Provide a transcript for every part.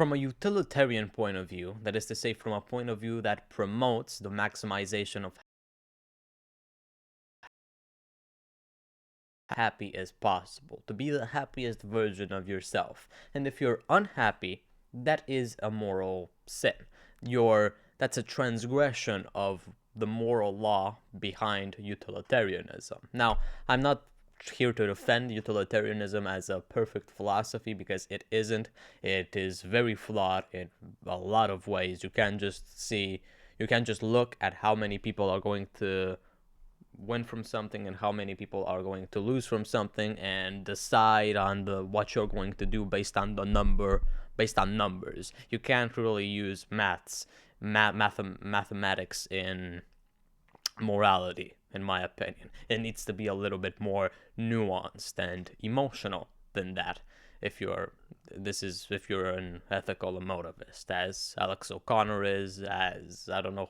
from a utilitarian point of view, that is to say, from a point of view that promotes the maximization of happy as possible, to be the happiest version of yourself. And if you're unhappy, that is a moral sin. That's a transgression of the moral law behind utilitarianism. Now, I'm not here to defend utilitarianism as a perfect philosophy because it isn't. It is very flawed in a lot of ways. You can't just look at how many people are going to win from something and how many people are going to lose from something and decide on what you're going to do based on numbers. You can't really use mathematics in morality, in my opinion. It needs to be a little bit more nuanced and emotional than that. If you're an ethical emotivist, as Alex O'Connor is, as I don't know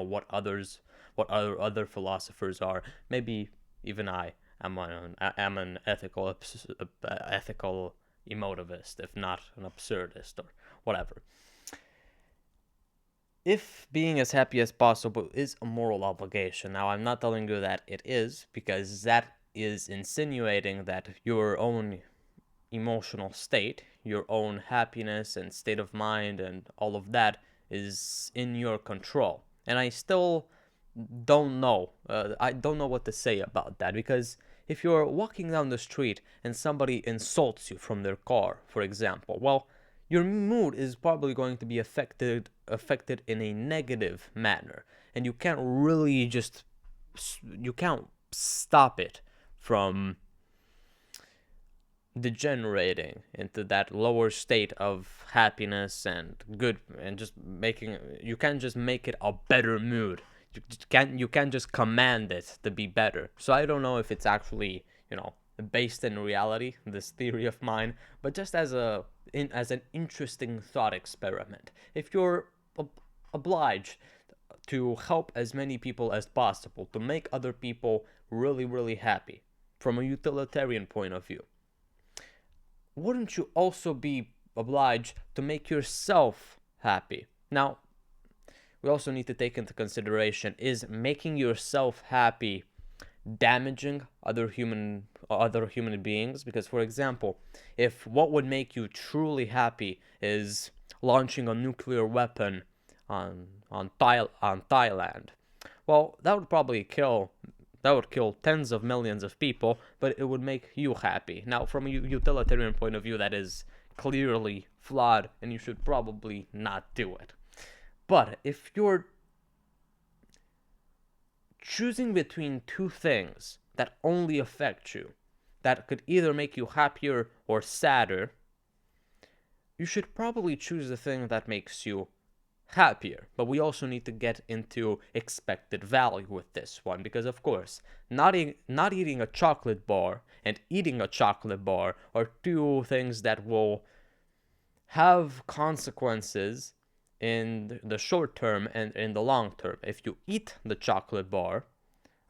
what other philosophers are. Maybe even I am an ethical emotivist, if not an absurdist or whatever. If being as happy as possible is a moral obligation, now I'm not telling you that it is, because that is insinuating that your own emotional state, your own happiness and state of mind and all of that is in your control. And I still don't know. I don't know what to say about that, because if you're walking down the street and somebody insults you from their car, for example, well, your mood is probably going to be affected in a negative manner, and you can't stop it from degenerating into that lower state of happiness and good, and you can't just make it a better mood. You can't just command it to be better. So I don't know if it's actually, based in reality, this theory of mine, but just as an interesting thought experiment. If you're obliged to help as many people as possible, to make other people really, really happy, from a utilitarian point of view, wouldn't you also be obliged to make yourself happy? Now, we also need to take into consideration, is making yourself happy damaging other human beings? Because, for example, if what would make you truly happy is launching a nuclear weapon on Thailand, well, that would kill tens of millions of people, but it would make you happy. Now, from a utilitarian point of view, that is clearly flawed, and you should probably not do it. But if you're choosing between two things that only affect you, that could either make you happier or sadder, you should probably choose the thing that makes you happier. But we also need to get into expected value with this one, because of course, not eating a chocolate bar and eating a chocolate bar are two things that will have consequences in the short term and in the long term. If you eat the chocolate bar,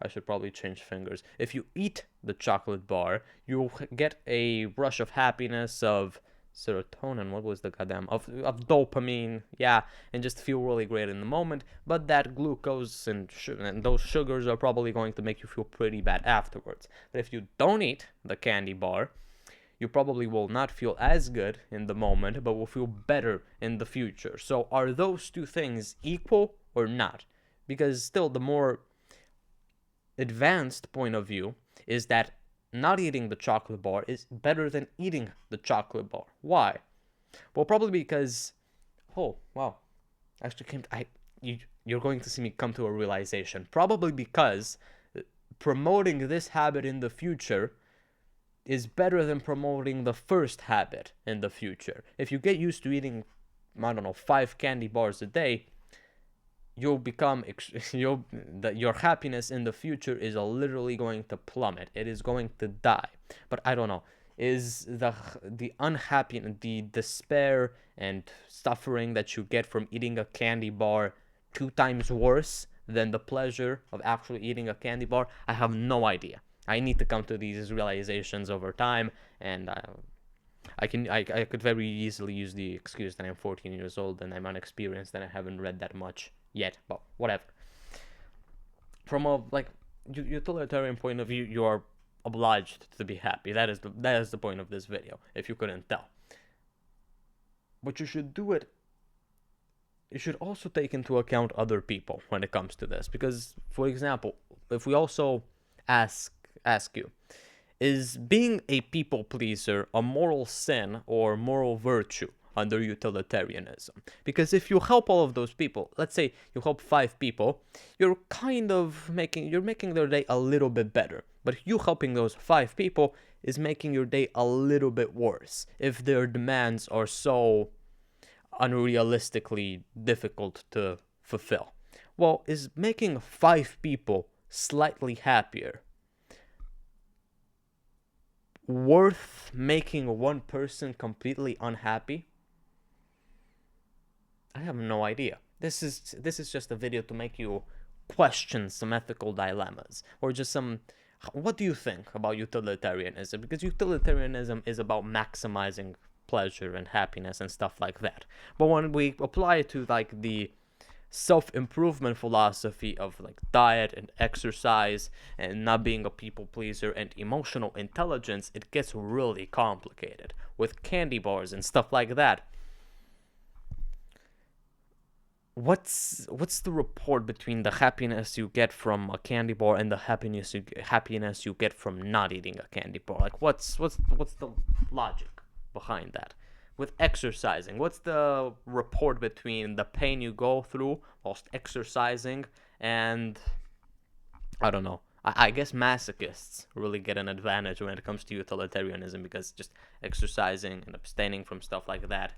I should probably change fingers. If you eat the chocolate bar, you'll get a rush of happiness, of serotonin, what was the goddamn, of dopamine, yeah, and just feel really great in the moment. But that glucose and those sugars are probably going to make you feel pretty bad afterwards. But if you don't eat the candy bar, you probably will not feel as good in the moment, but will feel better in the future. So are those two things equal or not? Because still, the more advanced point of view is that not eating the chocolate bar is better than eating the chocolate bar. Why? Well, probably because, oh wow, you're going to see me come to a realization. Probably because promoting this habit in the future is better than promoting the first habit in the future. If you get used to eating, I don't know, 5 candy bars a day, your happiness in the future is literally going to plummet. It is going to die. But I don't know, is the unhappiness, the despair and suffering that you get from eating a candy bar 2 times worse than the pleasure of actually eating a candy bar? I have no idea. I need to come to these realizations over time, and I could very easily use the excuse that I'm 14 years old and I'm unexperienced and I haven't read that much yet, but whatever. From a utilitarian point of view, you are obliged to be happy. That is the point of this video, if you couldn't tell. But you should do it. You should also take into account other people when it comes to this, because, for example, if we also ask you, is being a people pleaser a moral sin or moral virtue under utilitarianism? Because if you help all of those people, let's say you help 5 people, you're making their day a little bit better. But you helping those 5 people is making your day a little bit worse if their demands are so unrealistically difficult to fulfill. Well, is making 5 people slightly happier worth making one person completely unhappy? I have no idea. This is just a video to make you question some ethical dilemmas, or just some. What do you think about utilitarianism? Because utilitarianism is about maximizing pleasure and happiness and stuff like that. But when we apply it to like the self-improvement philosophy of like diet and exercise and not being a people pleaser and emotional intelligence, it gets really complicated with candy bars and stuff like that. What's the rapport between the happiness you get from a candy bar and the happiness you get from not eating a candy bar? Like what's the logic behind that? With exercising, what's the rapport between the pain you go through whilst exercising and, I don't know, I guess masochists really get an advantage when it comes to utilitarianism, because just exercising and abstaining from stuff like that.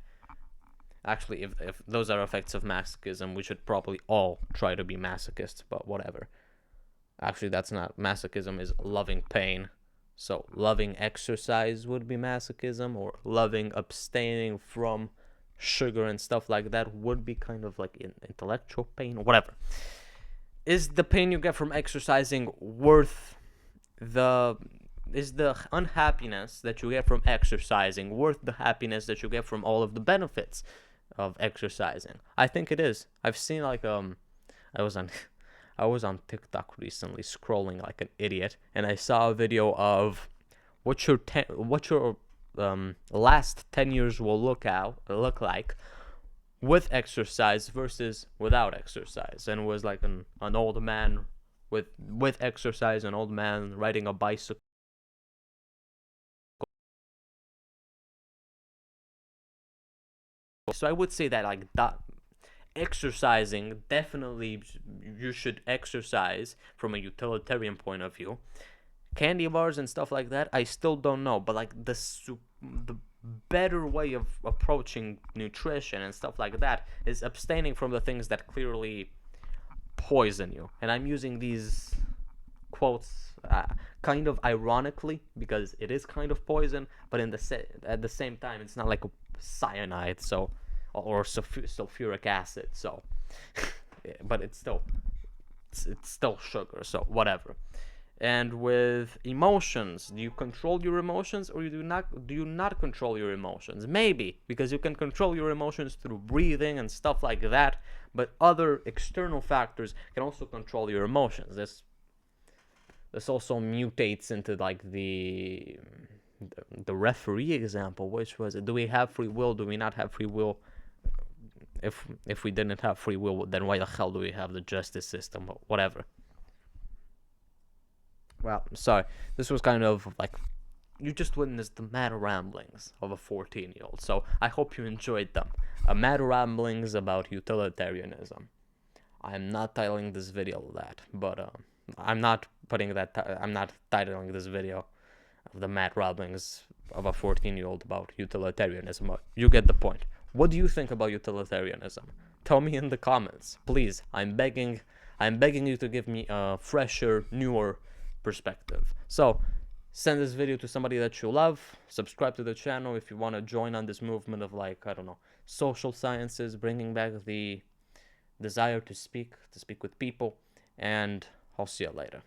Actually, if those are effects of masochism, we should probably all try to be masochists, but whatever. Actually, that's not. Masochism is loving pain. So loving exercise would be masochism, or loving abstaining from sugar and stuff like that would be kind of like intellectual pain, or whatever. Is the pain you get from exercising worth is the unhappiness that you get from exercising worth the happiness that you get from all of the benefits of exercising? I think it is. I've seen like I was on TikTok recently scrolling like an idiot, and I saw a video of what your last 10 years will look like with exercise versus without exercise. And it was like an old man with exercise, an old man riding a bicycle. So I would say that like that exercising, definitely you should exercise from a utilitarian point of view. Candy bars and stuff like that, I still don't know, but like the better way of approaching nutrition and stuff like that is abstaining from the things that clearly poison you. And I'm using these quotes kind of ironically, because it is kind of poison, but at the same time it's not like a cyanide, so, or sulfuric acid, so but it's still sugar, so whatever. And with emotions, do you control your emotions, or do you not control your emotions? Maybe, because you can control your emotions through breathing and stuff like that, but other external factors can also control your emotions. This also mutates into like the referee example, which was, do we have free will, do we not have free will? If we didn't have free will, then why the hell do we have the justice system? Whatever. Well, sorry, this was kind of like, you just witnessed the mad ramblings of a 14-year-old, so I hope you enjoyed them. Mad ramblings about utilitarianism. I'm not titling this video that, but I'm not titling this video of the mad ramblings of a 14-year-old about utilitarianism. You get the point. What do you think about utilitarianism? Tell me in the comments, please. I'm begging you to give me a fresher, newer perspective. So send this video to somebody that you love. Subscribe to the channel if you want to join on this movement of, like, I don't know, social sciences, bringing back the desire to speak with people. And I'll see you later.